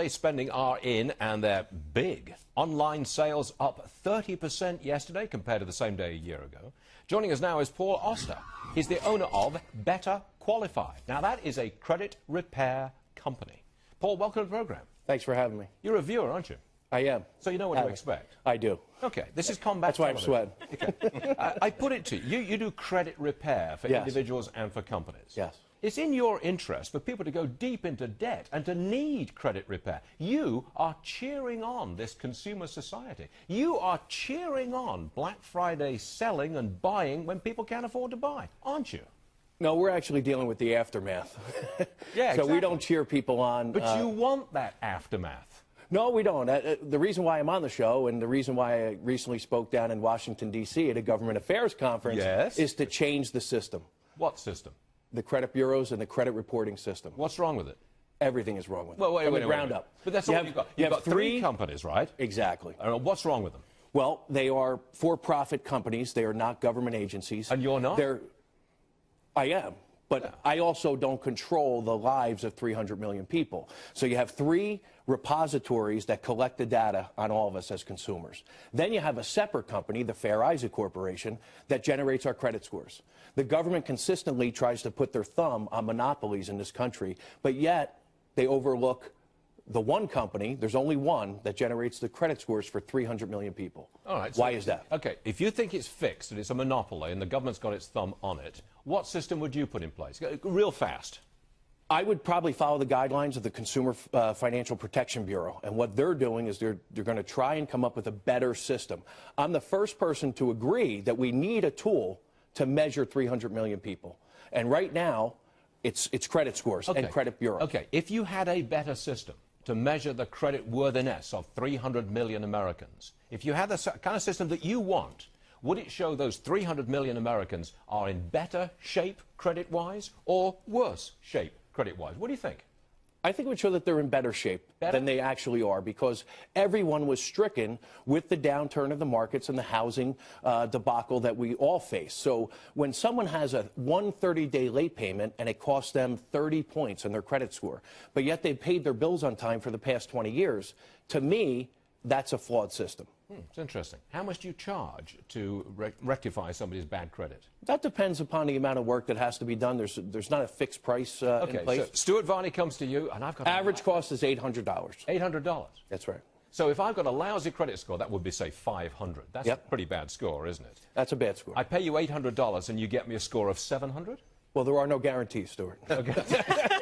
holiday spending are in, and they're big. Online sales up 30% yesterday compared to the same day a year ago. Joining us now is Paul Oster. He's the owner of Better Qualified. Now, that is a credit repair company. Paul, welcome to the program. Thanks for having me. You're a viewer, aren't you? I am. So you know what to expect? I do. Okay, this is combat That's why I'm sweating. Okay. I put it to you, you do credit repair for individuals and for companies. Yes. It's in your interest for people to go deep into debt and to need credit repair. You are cheering on this consumer society. You are cheering on Black Friday selling and buying when people can't afford to buy, aren't you? No, we're actually dealing with the aftermath. Yeah, so we don't cheer people on. But you want that aftermath. No, we don't. The reason why I'm on the show and the reason why I recently spoke down in Washington, D.C. at a government affairs conference is to change the system. What system? The credit bureaus and the credit reporting system. What's wrong with it? Everything is wrong with it. Well, wait, from the ground up. But that's all you've got. You've got three companies, right? Exactly. What's wrong with them? Well, they are for-profit companies. They are not government agencies. And you're not? I am. But I also don't control the lives of 300 million people. So you have three repositories that collect the data on all of us as consumers. Then you have a separate company, the Fair Isaac Corporation, that generates our credit scores. The government consistently tries to put their thumb on monopolies in this country, but yet they overlook the one company, there's only one, that generates the credit scores for 300 million people. All right. Why is that? Okay, if you think it's fixed and it's a monopoly and the government's got its thumb on it, what system would you put in place? Real fast. I would probably follow the guidelines of the Consumer Financial Protection Bureau. And what they're doing is they're going to try and come up with a better system. I'm the first person to agree that we need a tool to measure 300 million people. And right now, it's credit scores and credit bureau. Okay, if you had a better system to measure the credit worthiness of 300 million Americans, if you had the kind of system that you want, would it show those 300 million Americans are in better shape credit-wise or worse shape credit-wise? What do you think? I think it would show that they're in better shape than they actually are, because everyone was stricken with the downturn of the markets and the housing debacle that we all face. So when someone has a 130-day late payment and it costs them 30 points on their credit score, but yet they've paid their bills on time for the past 20 years, to me, that's a flawed system. It's interesting. How much do you charge to rectify somebody's bad credit? That depends upon the amount of work that has to be done. There's not a fixed price in place. So Stuart Varney comes to you, and I've got... Average cost is $800. $800? That's right. So if I've got a lousy credit score, that would be, say, 500. That's a pretty bad score, isn't it? That's a bad score. I pay you $800 and you get me a score of 700? Well, there are no guarantees, Stuart. Okay.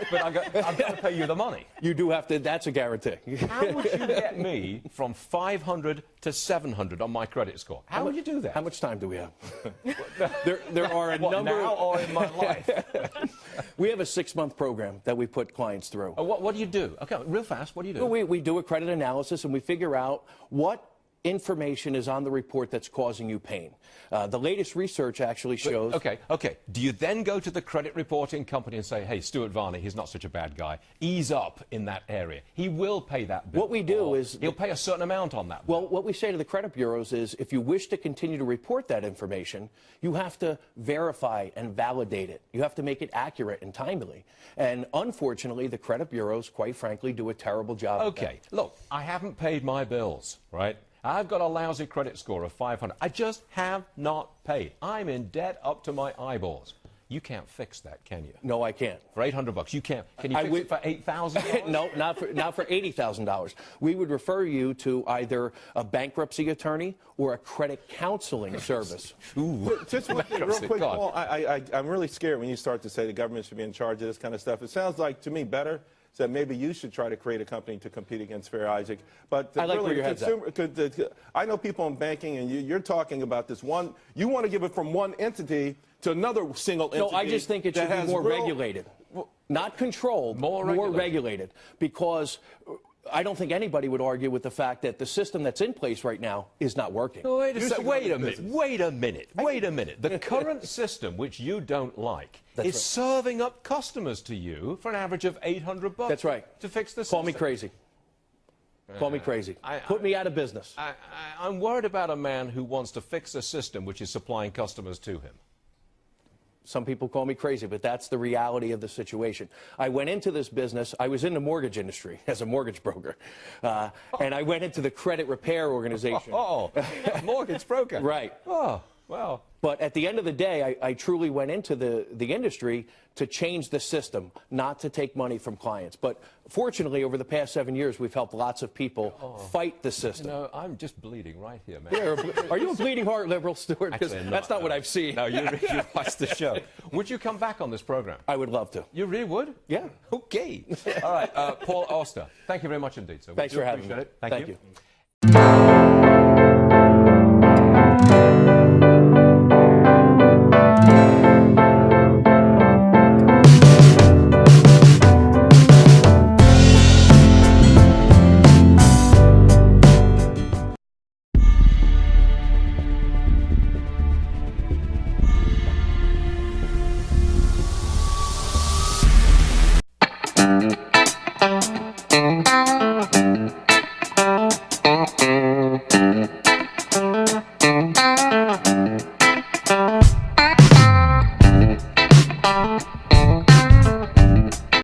But I've got to pay you the money. You do have to. That's a guarantee. How would you get me from 500 to 700 on my credit score? How would you do that? How much time do we have? there are a number. Now or in my life? We have a 6-month program that we put clients through. What do you do? Okay, real fast. What do you do? Well, we do a credit analysis and we figure out what information is on the report that's causing you pain. The latest research actually shows... Okay. Do you then go to the credit reporting company and say, hey, Stuart Varney, he's not such a bad guy. Ease up in that area. He will pay that bill. What we do is... He'll pay a certain amount on that bill. Well, what we say to the credit bureaus is, if you wish to continue to report that information, you have to verify and validate it. You have to make it accurate and timely. And unfortunately, the credit bureaus, quite frankly, do a terrible job of that. Okay, look, I haven't paid my bills, right? I've got a lousy credit score of 500. I just have not paid. I'm in debt up to my eyeballs. You can't fix that, can you? No, I can't. For $800, you can't. Can you fix it for $8,000? No, not for $80,000. We would refer you to either a bankruptcy attorney or a credit counseling service. Ooh. Just real quick, Paul, I'm really scared when you start to say the government should be in charge of this kind of stuff. It sounds like, to me, better that maybe you should try to create a company to compete against Fair Isaac. But I like where your head's at. I know people in banking, and you're talking about this one. You want to give it from one entity to another single entity. No, I just think it should be more regulated. Not controlled, more regulated. Because I don't think anybody would argue with the fact that the system that's in place right now is not working. Wait a minute. The current system, which you don't like, is serving up customers to you for an average of $800. That's right. To fix the system. Call me crazy. Call me crazy. Put me out of business. I'm worried about a man who wants to fix a system which is supplying customers to him. Some people call me crazy, but that's the reality of the situation. I went into this business. I was in the mortgage industry as a mortgage broker. And I went into the credit repair organization. Mortgage broker. Right. Oh, well. But at the end of the day, I truly went into the industry to change the system, not to take money from clients. But fortunately, over the past 7 years, we've helped lots of people fight the system. You know, I'm just bleeding right here, man. Yeah, are you a bleeding heart liberal, Stuart? Because that's not what I've seen. No, you watch the show. Would you come back on this program? I would love to. You really would? Yeah. Okay. All right, Paul Auster, thank you very much indeed. So Thanks for having me. Thank you.